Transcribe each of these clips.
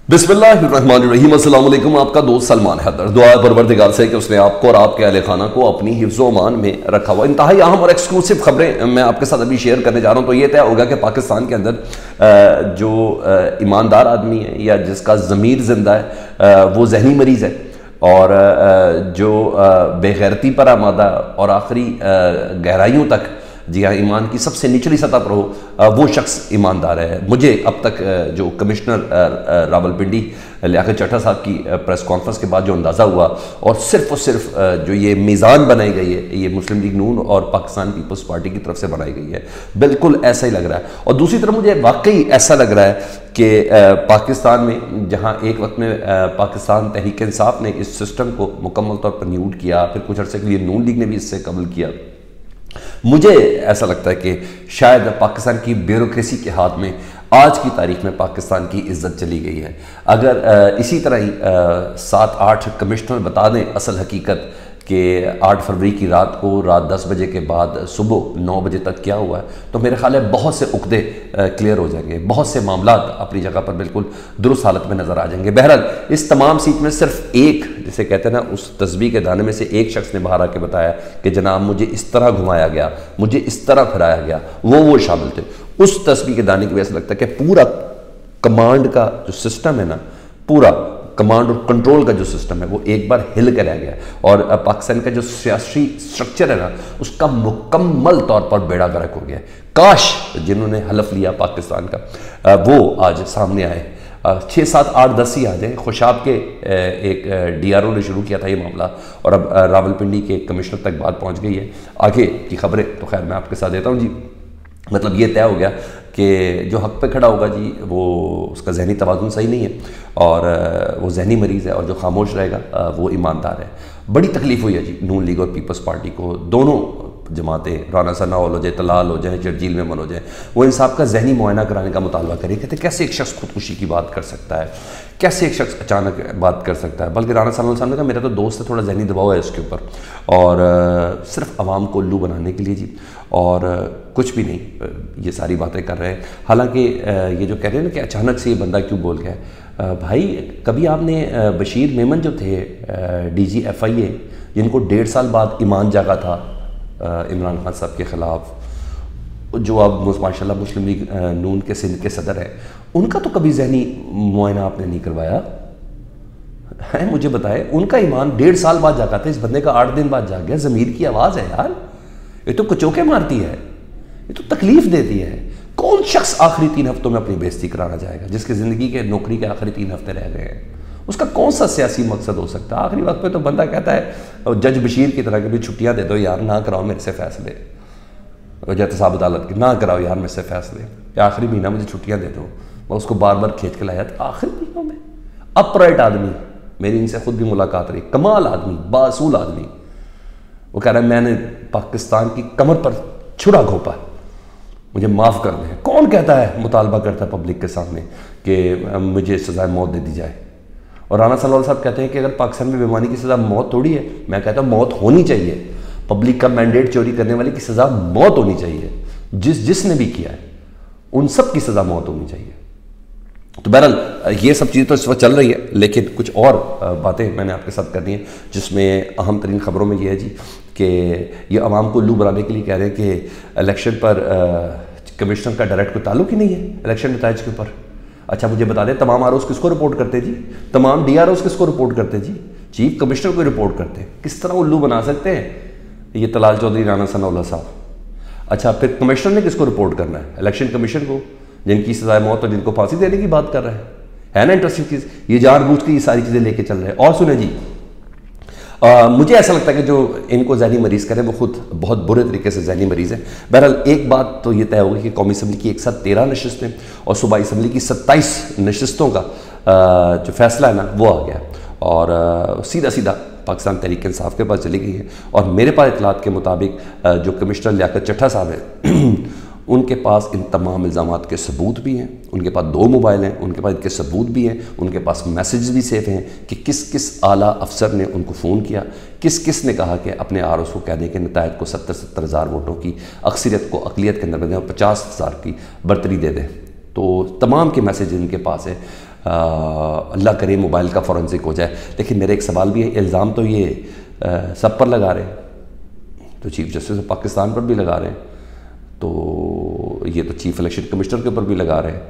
बिस्मिल्लाहिर्रहमानिर्रहीम। अस्सलाम वालेकुम। आपका दोस्त सलमान हैदर। दुआ है परवरदिगार से कि उसने आपको और आपके अहले खाना को अपनी हिफ्ज़ो अमान में रखा हुआ। इंतहाई अहम और एक्सक्लूसिव खबरें मैं आपके साथ अभी शेयर करने जा रहा हूँ। तो ये तय होगा कि पाकिस्तान के अंदर जो ईमानदार आदमी है या जिसका ज़मीर ज़िंदा है वो जहनी मरीज़ है, और जो बेगैरती पर आमादा और आखिरी गहराइयों तक, जी हाँ, ईमान की सबसे निचली सतह पर हो, वो शख्स ईमानदार है। मुझे अब तक जो कमिश्नर रावलपिंडी लियाकत चट्टा साहब की प्रेस कॉन्फ्रेंस के बाद जो अंदाज़ा हुआ, और सिर्फ जो ये मीज़ान बनाई गई है, ये मुस्लिम लीग नून और पाकिस्तान पीपल्स पार्टी की तरफ से बनाई गई है, बिल्कुल ऐसा ही लग रहा है। और दूसरी तरफ मुझे वाकई ऐसा लग रहा है कि पाकिस्तान में, जहाँ एक वक्त में पाकिस्तान तहरीक इंसाफ ने इस सिस्टम को मुकम्मल तौर पर न्यूट किया, फिर कुछ अर्से के लिए नून लीग ने भी इससे कबल किया, मुझे ऐसा लगता है कि शायद पाकिस्तान की ब्यूरोक्रेसी के हाथ में आज की तारीख में पाकिस्तान की इज्जत चली गई है। अगर इसी तरह ही 7-8 कमिश्नर बता दें असल हकीकत कि 8 फरवरी की रात को रात 10 बजे के बाद सुबह 9 बजे तक क्या हुआ है, तो मेरे ख्याल है बहुत से उकदे क्लियर हो जाएंगे, बहुत से मामला अपनी जगह पर बिल्कुल दुरुस्त हालत में नज़र आ जाएंगे। बहरहाल इस तमाम सीट में सिर्फ एक, जिसे कहते हैं ना, उस तस्बीह के दाने में से एक शख्स ने बाहर आके बताया कि जनाब मुझे इस तरह घुमाया गया, मुझे इस तरह फिराया गया, वो शामिल थे। उस तस्बीह के दाने की वजह से लगता है कि पूरा कमांड का जो सिस्टम है ना, पूरा कमांड और कंट्रोल का जो सिस्टम है, वो एक बार हिल कर रह गया। और पाकिस्तान का जो सियासी स्ट्रक्चर है ना, उसका मुकम्मल तौर पर बेड़ा गर्क हो गया। काश जिन्होंने हलफ लिया पाकिस्तान का वो आज सामने आए, 6, 7, 8, 10 ही आ जाए। खुशाब के एक DRO ने शुरू किया था ये मामला, और अब रावलपिंडी के कमिश्नर तक बात पहुंच गई है। आगे की खबरें तो खैर मैं आपके साथ देता हूँ जी। मतलब ये तय हो गया कि जो हक पे खड़ा होगा जी, वो उसका जहनी तवाज़ुन सही नहीं है, और वो जहनी मरीज़ है, और जो खामोश रहेगा वो ईमानदार है। बड़ी तकलीफ़ हुई है जी नून लीग और पीपल्स पार्टी को। दोनों जमातें, राना सनाउल हो जाए, तलाल हो जाए, चरजील में मन हो जाए, वो इंसाफ का जहनी मुआयना कराने का मुतालबा करें। कहते कैसे एक शख्स खुदकुशी की बात कर सकता है, कैसे एक शख्स अचानक बात कर सकता है। बल्कि राना सनाउल साहब ने कहा मेरा तो दोस्त है, थोड़ा जहनी दबाव है इसके ऊपर, और सिर्फ आवाम को उल्लू बनाने के लिए जी, और कुछ भी नहीं, ये सारी बातें कर रहे हैं। हालांकि ये जो कह रहे हैं ना कि अचानक से ये बंदा क्यों बोल गया, भाई कभी आपने बशीर मेमन जो थे DG FIA, जिनको 1.5 साल बाद ईमान जागा था इमरान खान साहब के ख़िलाफ़, जो अब माशाल्लाह मुस्लिम लीग नून के सिंध के सदर हैं, उनका तो कभी जहनी मुआयना आपने नहीं करवाया है। मुझे बताएं, उनका ईमान 1.5 साल बाद जागा था, इस बंदे का 8 दिन बाद जाग गया। ज़मीर की आवाज़ है यार, ये तो कचोके मारती है, ये तो तकलीफ देती है। कौन शख्स आखिरी 3 हफ्तों में अपनी बेइज्जती कराना चाहेगा, जिसकी ज़िंदगी के नौकरी के आखिरी 3 हफ्ते रह गए हैं? उसका कौन सा सियासी मकसद हो सकता है? आखिरी वक्त पे तो बंदा कहता है जज बशीर की तरह कि भी छुट्टियां दे दो यार, ना कराओ मेरे से फैसले, जज साहब अदालत की, ना कराओ यार मेरे से फैसले, या आखिरी महीना मुझे छुट्टियां दे दो। मैं उसको बार बार खींच के लाया था आखिरी महीनों में। अपराइट आदमी, मेरी इनसे खुद भी मुलाकात रही, कमाल आदमी, बासूल आदमी, वो कह रहा है मैंने पाकिस्तान की कमर पर छुरा घोंपा, मुझे माफ़ कर दें। कौन कहता है, मुतालबा करता है पब्लिक के सामने कि मुझे सज़ाए मौत दे दी जाए? और राना सलाउल साहब कहते हैं कि अगर पाकिस्तान में बेईमानी की सज़ा मौत थोड़ी है। मैं कहता हूँ मौत होनी चाहिए। पब्लिक का मैंडेट चोरी करने वाले की सज़ा मौत होनी चाहिए, जिसने भी किया है उन सब की सज़ा मौत होनी चाहिए। तो बहरहाल ये सब चीज़ तो इस वक्त चल रही है, लेकिन कुछ और बातें मैंने आपके साथ करनी है, जिसमें अहम तरीन खबरों में ये है जी कि ये अवाम को उल्लू बनाने के लिए कह रहे हैं कि इलेक्शन पर कमिश्नर का डायरेक्ट कोई ताल्लुक ही नहीं है इलेक्शन नताइज के ऊपर। अच्छा मुझे बता दें, तमाम ROs किसको रिपोर्ट करते जी, तमाम DROs किसको रिपोर्ट करते जी? चीफ कमिश्नर को रिपोर्ट करते। किस तरह उल्लू बना सकते हैं ये तलाल चौधरी, राना सनाउल्लाह साहब? अच्छा फिर कमिश्नर ने किसको रिपोर्ट करना है? इलेक्शन कमीशन को, जिनकी सजाए मौत और जिनको फांसी देने की बात कर रहे हैं। है ना इंटरेस्टिंग चीज़, ये जानबूझ के ये सारी चीज़ें लेके चल रहे हैं। और सुने जी, मुझे ऐसा लगता है कि जो इनको जहनी मरीज़ करें वो खुद बहुत बुरे तरीके से जहनी मरीज़ है। बहरहाल एक बात तो ये तय होगी कि कौमी असम्बली की एक साथ 13 नशस्तें और सूबाई असम्बली की 27 नशस्तों का जो फैसला है ना वो आ गया, और सीधा पाकिस्तान तहरीक इंसाफ के पास चली गई है। और मेरे पास इतलात के मुताबिक जो कमिश्नर लियाकत चट्टा साहब है उनके पास इन तमाम इल्ज़ामात के सबूत भी हैं, उनके पास 2 मोबाइल हैं, उनके पास इनके सबूत भी हैं, उनके पास मैसेज भी सेफ हैं कि किस किस आला अफसर ने उनको फ़ोन किया, किस किस ने कहा कि अपने ROs को कह दें कि नतायज को 70-70 हज़ार वोटों की अक्सरियत को अक़लियत के अंदर बदें और 50,000 की बर्तरी दे दें। तो तमाम के मैसेज इनके पास है। अल्लाह करे मोबाइल का फॉरेंसिक हो जाए। लेकिन मेरा एक सवाल भी है, इल्ज़ाम तो ये सब पर लगा रहे हैं, तो चीफ जस्टिस ऑफ पाकिस्तान पर भी लगा रहे हैं, तो ये तो चीफ इलेक्शन कमिश्नर के ऊपर भी लगा रहे हैं,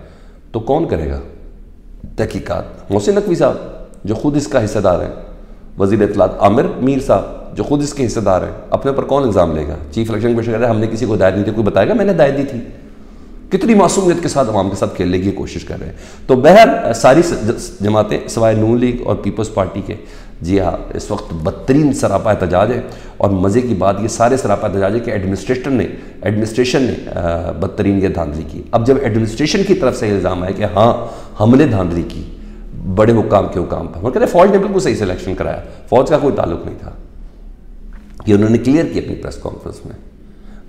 तो कौन करेगा तहकीकात? मोहसिन नकवी साहब जो खुद इसका हिस्सेदार हैं, वज़ीर इत्तलात आमिर मीर साहब जो खुद इसके हिस्सेदार हैं, अपने ऊपर कौन इल्ज़ाम लेगा? चीफ इलेक्शन कमिश्नर कह रहे हैं हमने किसी को हिदायत नहीं दी, कोई बताएगा मैंने हिदायत दी थी? कितनी मासूमियत के साथ अवाम के साथ खेलने की कोशिश कर रहे हैं। तो बहर सारी जमातें सिवाय नून लीग और पीपल्स पार्टी के, जी हाँ, इस वक्त बदतरीन सरापा एहतजाज है। और मज़े की बात ये सारे सरापा एहतजाज है कि एडमिनिस्ट्रेशन ने बदतरीन ये धांधली की। अब जब एडमिनिस्ट्रेशन की तरफ से इल्ज़ाम है कि हाँ हमने धांधली की बड़े हुकाम के हुकाम पर, मतलब कहते हैं फौज ने बिल्कुल सही सिलेक्शन कराया, फौज का कोई ताल्लुक नहीं था, ये उन्होंने क्लियर किया अपनी प्रेस कॉन्फ्रेंस में।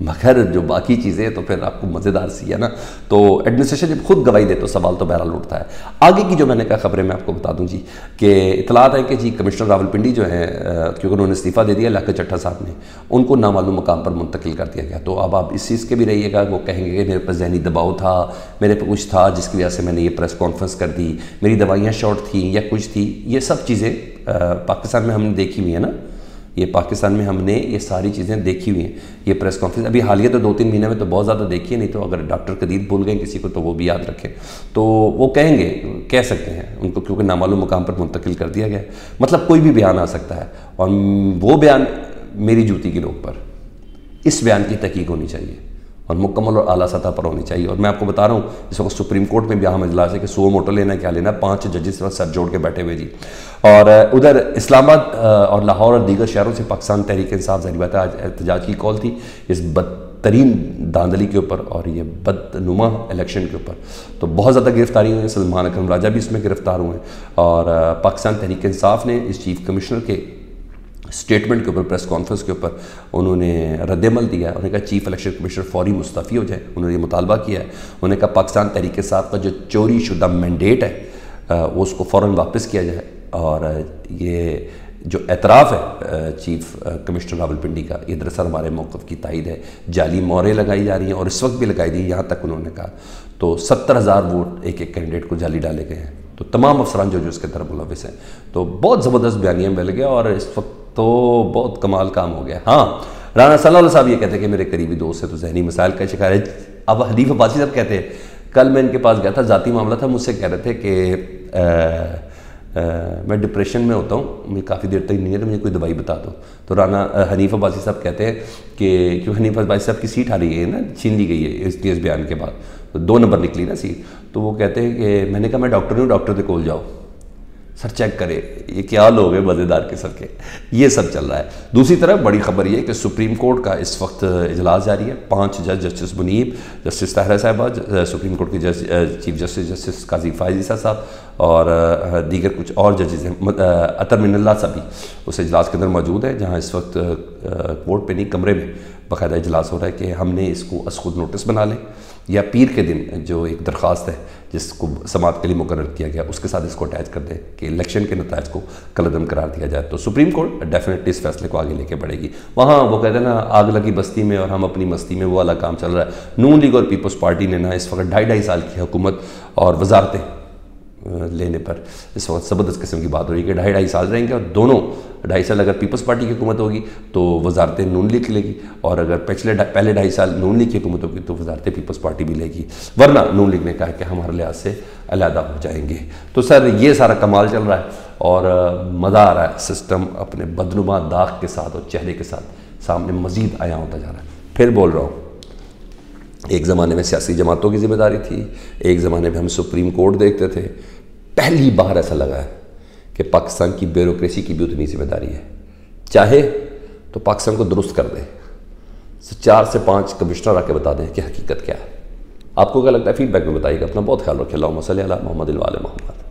मगर जो बाकी चीज़ें तो फिर आपको मज़ेदार सी है ना, तो एडमिनिस्ट्रेशन जब खुद गवाही दे तो सवाल तो बहरहाल उठता है। आगे की जो मैंने कहा खबरें मैं आपको बता दूं जी, कि इतलात है कि जी कमिश्नर रावलपिंडी जो है, क्योंकि उन्होंने इस्तीफ़ा दे दिया लाके चट्टा साहब ने, उनको नामालूम मुकाम पर मुंतकिल कर दिया गया। तो अब आप इस चीज़ के भी रहिएगा, वो कहेंगे कि मेरे पर जहनी दबाव था, मेरे पर कुछ था जिसकी वजह से मैंने ये प्रेस कॉन्फ्रेंस कर दी, मेरी दवाइयाँ शॉर्ट थी या कुछ थी। ये सब चीज़ें पाकिस्तान में हमने देखी हुई है ना, ये पाकिस्तान में हमने ये सारी चीज़ें देखी हुई हैं। ये प्रेस कॉन्फ्रेंस अभी हालिया तो 2-3 महीने में तो बहुत ज़्यादा देखी है, नहीं तो अगर डॉक्टर कदीर भूल गए किसी को तो वो भी याद रखें, तो वो कहेंगे, कह सकते हैं उनको, क्योंकि नामालूम मुकाम पर मुंतकिल कर दिया गया। मतलब कोई भी बयान आ सकता है, और वो बयान मेरी जूती की नोक पर, इस बयान की तहकीक होनी चाहिए और मुकम्मल और आला सतह पर होनी चाहिए। और मैं आपको बता रहा हूँ इस वक्त सुप्रीम कोर्ट में भी अहम इजलास है कि सो मोटो लेना क्या लेना, 5 जजेस सर जोड़ के बैठे हुए जी। और उधर इस्लामाबाद और लाहौर और दीगर शहरों से पाकिस्तान तहरीक इंसाफ ज़ाहिर बात है आज एहतजाज की कॉल थी इस बदतरीन धांधली के ऊपर और ये बदनुमा इलेक्शन के ऊपर। तो बहुत ज़्यादा गिरफ्तारी हुई है, सलमान अकरम राजा भी इसमें गिरफ्तार हुए हैं। और पाकिस्तान तहरीक इंसाफ ने इस चीफ कमिश्नर के स्टेटमेंट के ऊपर, प्रेस कॉन्फ्रेंस के ऊपर उन्होंने रद्दमल दिया है। उन्होंने कहा चीफ इलेक्शन कमिश्नर फौरी मुस्तफ़ी हो जाए। उन्होंने ये मुतालबा किया है। उन्होंने कहा पाकिस्तान तहरीक इंसाफ का जो चोरी शुदा मैंडेट है वो उसको फ़ौरन वापस किया जाए। और ये जो एतराफ़ है चीफ कमिश्नर रावलपिंडी का, ये दरअसल हमारे मौक़िफ़ की तायद है। जाली मोहरें लगाई जा रही हैं और इस वक्त भी लगाई दी, यहाँ तक उन्होंने कहा तो 70,000 वोट एक एक कैंडिडेट को जाली डाले गए हैं। तो तमाम अफसरान जो इसके अंदर मुलविस हैं, तो बहुत ज़बरदस्त बयानिया मिल गया और इस वक्त तो बहुत कमाल काम हो गया। हाँ, राना सल्लल्लाहु साहब ये कहते हैं कि मेरे करीबी दोस्त है तो जहनी मसाइल का शिकार है। अब हनीफ अब्बासी साहब कहते हैं, कल मैं इनके पास गया था, ज़ाती मामला था, मुझसे कह रहे थे कि मैं डिप्रेशन में होता हूँ, मुझे काफ़ी देर तक नहीं है, तो मुझे कोई दवाई बता दो। तो राना हनीफ अब्बासी साहब कहते हैं कि क्यों हनीफ अब्बासी साहब की सीट आ रही है ना, छीन ली गई है इस बयान के बाद, तो 2 नंबर निकली ना सीट। तो वो कहते हैं कि मैंने कहा मैं डॉक्टर हूँ, डॉक्टर के कोल जाओ, सर चेक करे ये क्या लोग हैं मज़ेदार किस्म के। ये सब चल रहा है। दूसरी तरफ बड़ी खबर ये है कि सुप्रीम कोर्ट का इस वक्त इजलास जारी है। 5 जज, जस्टिस मुनीब, जस्टिस ताहिरा साहिबा, सुप्रीम कोर्ट की चीफ जस्टिस काजी फायज़ साहब और दीगर कुछ और जजेस हैं। अतर मिनल्ला साहब भी उस इजलास के अंदर मौजूद है, जहाँ इस वक्त कोर्ट पे नहीं कमरे में बाकायदा इजलास हो रहा है कि हमने इसको अस खुद नोटिस बना लें या पीर के दिन जो एक दरख्वास्त है जिसको समाअत के लिए मुकर्रर किया गया उसके साथ इसको अटैच कर दें कि इलेक्शन के नतायज को कलअदम करार दिया जाए। तो सुप्रीम कोर्ट डेफिनेटली इस फैसले को आगे लेके बढ़ेगी। वहाँ वो कहते हैं ना, आग लगी बस्ती में और हम अपनी मस्ती में, वो वाला काम चल रहा है। नून लीग और पीपल्स पार्टी ने ना इस वक्त 2.5 साल की हुकूमत और वजारतें लेने पर इस वक्त ज़बरदस्त किस्म की बात हो रही है कि 2.5 साल रहेंगे और दोनों 2.5 साल अगर पीपल्स पार्टी की हुकूमत होगी तो वजारतें नून लीग लेगी, और अगर पहले 2.5 साल नून लीग की हुकूमत होगी तो वजारतें पीपल्स पार्टी भी लेगी, वरना नून लीग ने कहा कि हमारे लिहाज से अलहदा हो जाएंगे। तो सर ये सारा कमाल चल रहा है और मज़ा आ रहा है। सिस्टम अपने बदनुमा दाग के साथ और चेहरे के साथ सामने मज़ीद आया होता जा रहा है। फिर बोल रहा हूँ, एक ज़माने में सियासी जमातों की जिम्मेदारी थी, एक ज़माने में हम सुप्रीम कोर्ट देखते थे। पहली बार ऐसा लगा है कि पाकिस्तान की ब्यूरोक्रेसी की भी उतनी जिम्मेदारी है। चाहे तो पाकिस्तान को दुरुस्त कर दे, 4 से 5 कमिश्नर आके बता दें कि हकीकत क्या है। आपको क्या लगता है? फीडबैक में बताइएगा। अपना बहुत ख्याल रखें। अल्लाहुम्मा सल्ली अला मुहम्मद व आले मुहम्मद।